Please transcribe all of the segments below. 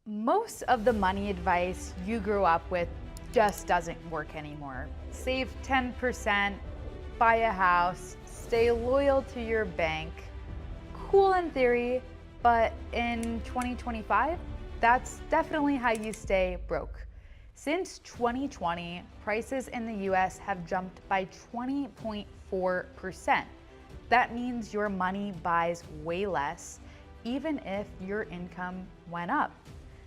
Most of the money advice you grew up with just doesn't work anymore. Save 10%, buy a house, stay loyal to your bank. Cool in theory, but in 2025, that's definitely how you stay broke. Since 2020, prices in the US have jumped by 20.4%. That means your money buys way less, even if your income went up.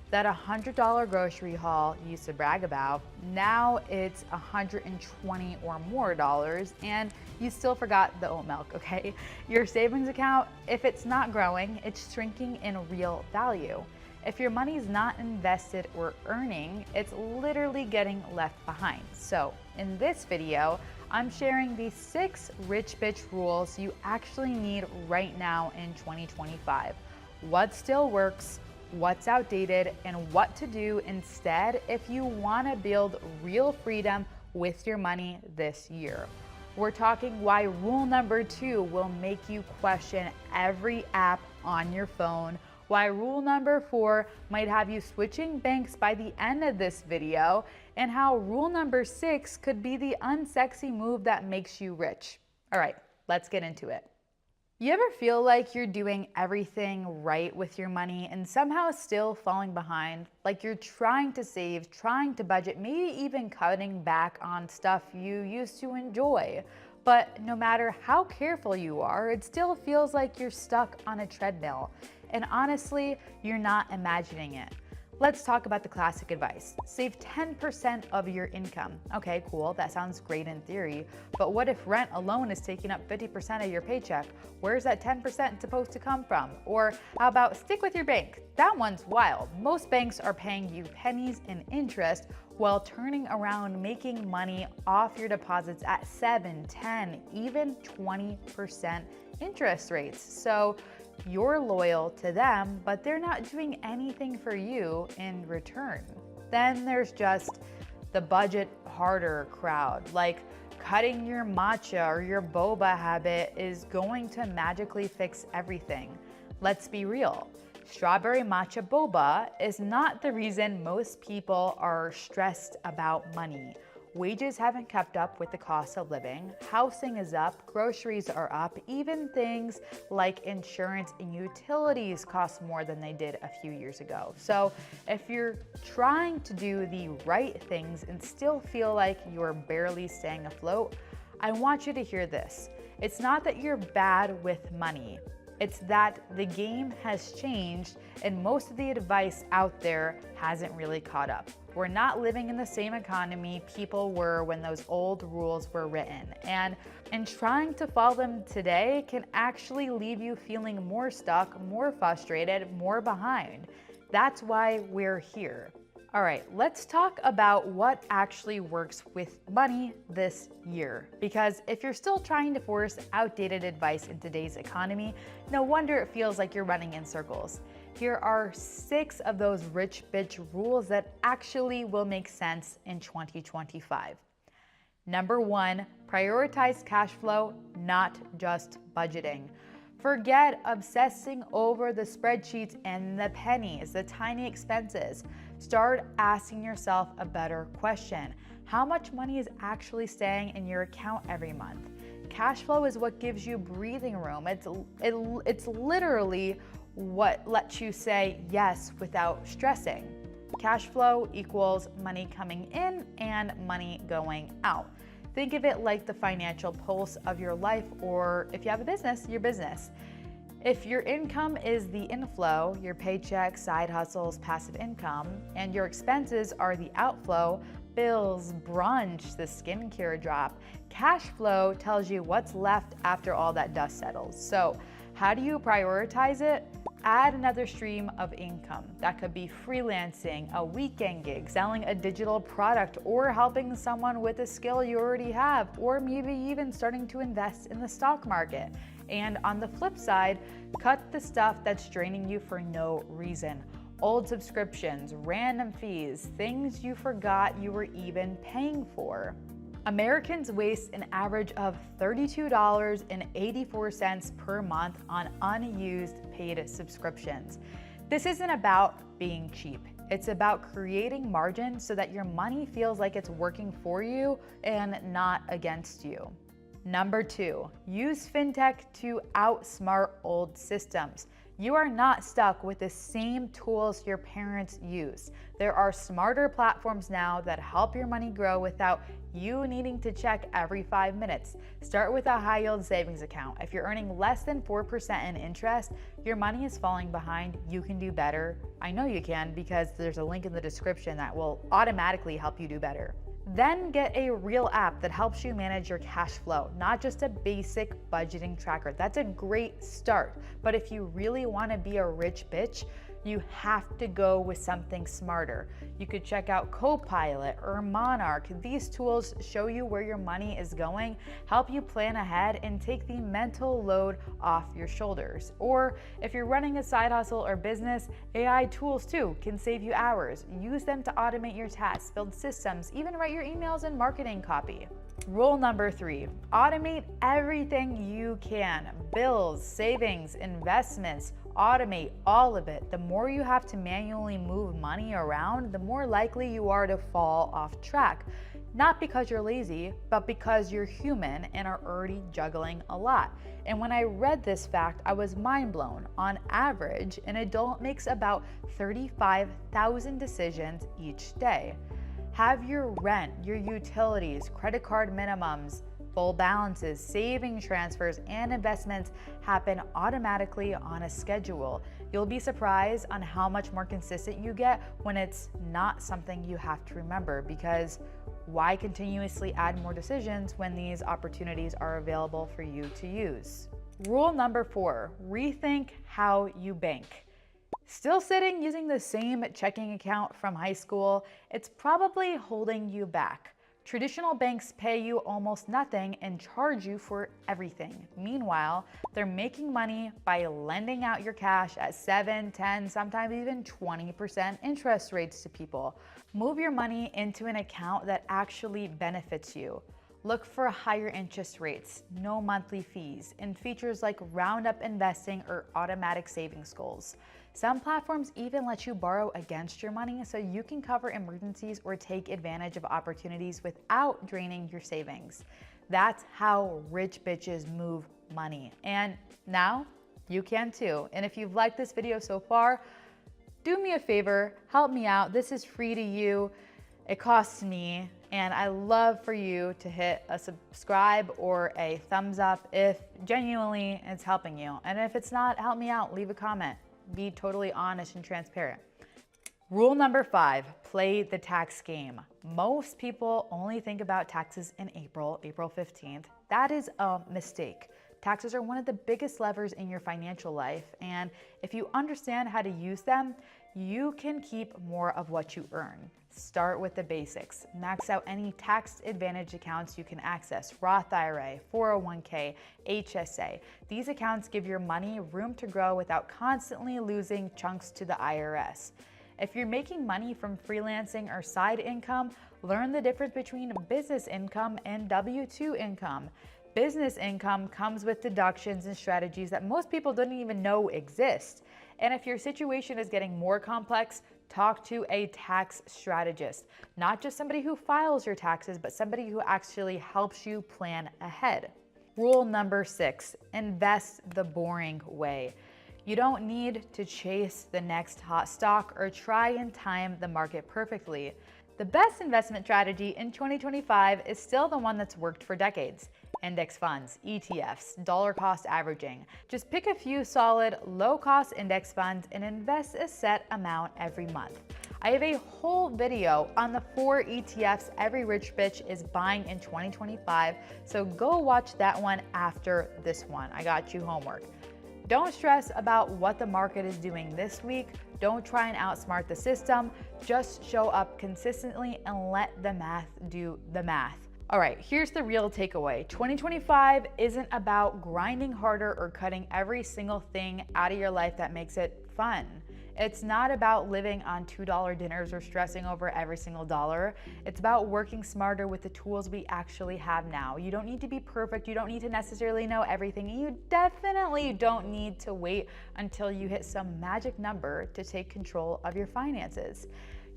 That $100 grocery haul you used to brag about, now it's $120 or more dollars, and you still forgot the oat milk, okay? Your savings account, if it's not growing, it's shrinking in real value. If your money's not invested or earning, it's literally getting left behind. So in this video, I'm sharing the 6 rich bitch rules you actually need right now in 2025. What still works, what's outdated, and what to do instead if you want to build real freedom with your money this year. We're talking why rule number 2 will make you question every app on your phone, why rule number 4 might have you switching banks by the end of this video, and how rule number 6 could be the unsexy move that makes you rich. All right, let's get into it. You ever feel like you're doing everything right with your money and somehow still falling behind? Like you're trying to save, trying to budget, maybe even cutting back on stuff you used to enjoy. But no matter how careful you are, it still feels like you're stuck on a treadmill. And honestly, you're not imagining it. Let's talk about the classic advice. Save 10% of your income. Okay, cool, that sounds great in theory, but what if rent alone is taking up 50% of your paycheck? Where's that 10% supposed to come from? Or how about stick with your bank? That one's wild. Most banks are paying you pennies in interest while turning around making money off your deposits at 7, 10, even 20% interest rates. So you're loyal to them, but they're not doing anything for you in return. Then there's just the budget harder crowd, like cutting your matcha or your boba habit is going to magically fix everything. Let's be real. Strawberry matcha boba is not the reason most people are stressed about money. Wages haven't kept up with the cost of living, housing is up, groceries are up, even things like insurance and utilities cost more than they did a few years ago. So if you're trying to do the right things and still feel like you're barely staying afloat, I want you to hear this. It's not that you're bad with money. It's that the game has changed and most of the advice out there hasn't really caught up. We're not living in the same economy people were when those old rules were written. And trying to follow them today can actually leave you feeling more stuck, more frustrated, more behind. That's why we're here. All right, let's talk about what actually works with money this year. Because if you're still trying to force outdated advice in today's economy, no wonder it feels like you're running in circles. Here are 6 of those rich bitch rules that actually will make sense in 2025. Number 1, prioritize cash flow, not just budgeting. Forget obsessing over the spreadsheets and the pennies, the tiny expenses. Start asking yourself a better question. How much money is actually staying in your account every month? Cash flow is what gives you breathing room. It's literally what lets you say yes without stressing. Cash flow equals money coming in and money going out. Think of it like the financial pulse of your life, or if you have a business, your business. If your income is the inflow, your paycheck, side hustles, passive income, and your expenses are the outflow, bills, brunch, the skincare drop, cash flow tells you what's left after all that dust settles. So how do you prioritize it? Add another stream of income. That could be freelancing, a weekend gig, selling a digital product, or helping someone with a skill you already have, or maybe even starting to invest in the stock market. And on the flip side, cut the stuff that's draining you for no reason. Old subscriptions, random fees, things you forgot you were even paying for. Americans waste an average of $32.84 per month on unused paid subscriptions. This isn't about being cheap. It's about creating margin so that your money feels like it's working for you and not against you. Number 2, use fintech to outsmart old systems. You are not stuck with the same tools your parents use. There are smarter platforms now that help your money grow without you needing to check every 5 minutes. Start with a high yield savings account. If you're earning less than 4% in interest, your money is falling behind. You can do better. I know you can because there's a link in the description that will automatically help you do better. Then get a real app that helps you manage your cash flow, not just a basic budgeting tracker. That's a great start. But if you really want to be a rich bitch, you have to go with something smarter. You could check out Copilot or Monarch. These tools show you where your money is going, help you plan ahead, and take the mental load off your shoulders. Or if you're running a side hustle or business, AI tools too can save you hours. Use them to automate your tasks, build systems, even write your emails and marketing copy. Rule number 3, automate everything you can. Bills, savings, investments, automate all of it. The more you have to manually move money around, the more likely you are to fall off track. Not because you're lazy, but because you're human and are already juggling a lot. And when I read this fact, I was mind blown. On average, an adult makes about 35,000 decisions each day. Have your rent, your utilities, credit card minimums, full balances, saving transfers, and investments happen automatically on a schedule. You'll be surprised on how much more consistent you get when it's not something you have to remember, because why continuously add more decisions when these opportunities are available for you to use? Rule number 4, rethink how you bank. Still sitting using the same checking account from high school? It's probably holding you back. Traditional banks pay you almost nothing and charge you for everything. Meanwhile, they're making money by lending out your cash at 7, 10, sometimes even 20% interest rates to people. Move your money into an account that actually benefits you. Look for higher interest rates, no monthly fees, and features like roundup investing or automatic savings goals. Some platforms even let you borrow against your money so you can cover emergencies or take advantage of opportunities without draining your savings. That's how rich bitches move money. And now you can too. And if you've liked this video so far, do me a favor, help me out. This is free to you. It costs me, and I love for you to hit a subscribe or a thumbs up if genuinely it's helping you. And if it's not, help me out, leave a comment. Be totally honest and transparent. Rule number 5, play the tax game. Most people only think about taxes in April 15th. That is a mistake. Taxes are one of the biggest levers in your financial life, and if you understand how to use them, you can keep more of what you earn. Start with the basics. Max out any tax advantage accounts you can access: Roth IRA, 401k, HSA. These accounts give your money room to grow without constantly losing chunks to the IRS. If you're making money from freelancing or side income, learn the difference between business income and W-2 income. Business income comes with deductions and strategies that most people don't even know exist. And if your situation is getting more complex, talk to a tax strategist. Not just somebody who files your taxes, but somebody who actually helps you plan ahead. Rule number 6, invest the boring way. You don't need to chase the next hot stock or try and time the market perfectly. The best investment strategy in 2025 is still the one that's worked for decades. Index funds, ETFs, dollar cost averaging. Just pick a few solid, low-cost index funds and invest a set amount every month. I have a whole video on the 4 ETFs every rich bitch is buying in 2025, so go watch that one after this one. I got you homework. Don't stress about what the market is doing this week. Don't try and outsmart the system. Just show up consistently and let the math do the math. All right, here's the real takeaway. 2025 isn't about grinding harder or cutting every single thing out of your life that makes it fun. It's not about living on $2 dinners or stressing over every single dollar. It's about working smarter with the tools we actually have now. You don't need to be perfect. You don't need to necessarily know everything. You definitely don't need to wait until you hit some magic number to take control of your finances.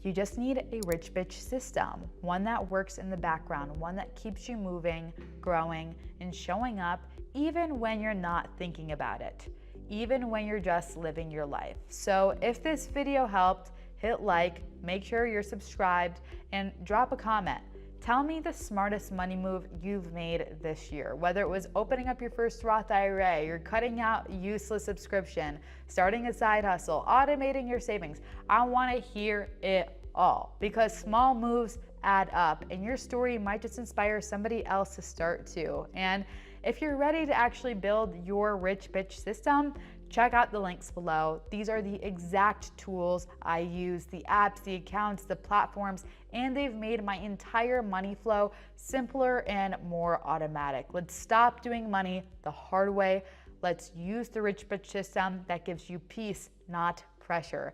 You just need a rich bitch system, one that works in the background, one that keeps you moving, growing, and showing up even when you're not thinking about it, even when you're just living your life. So if this video helped, hit like, make sure you're subscribed, and drop a comment. Tell me the smartest money move you've made this year, whether it was opening up your first Roth IRA, or cutting out useless subscription, starting a side hustle, automating your savings. I want to hear it all, because small moves add up, and your story might just inspire somebody else to start too. And if you're ready to actually build your rich bitch system, check out the links below. These are the exact tools I use, the apps, the accounts, the platforms, and they've made my entire money flow simpler and more automatic. Let's stop doing money the hard way. Let's use the rich bitch system that gives you peace, not pressure.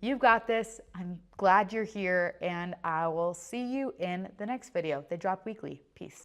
You've got this. I'm glad you're here, and I will see you in the next video. They drop weekly. Peace.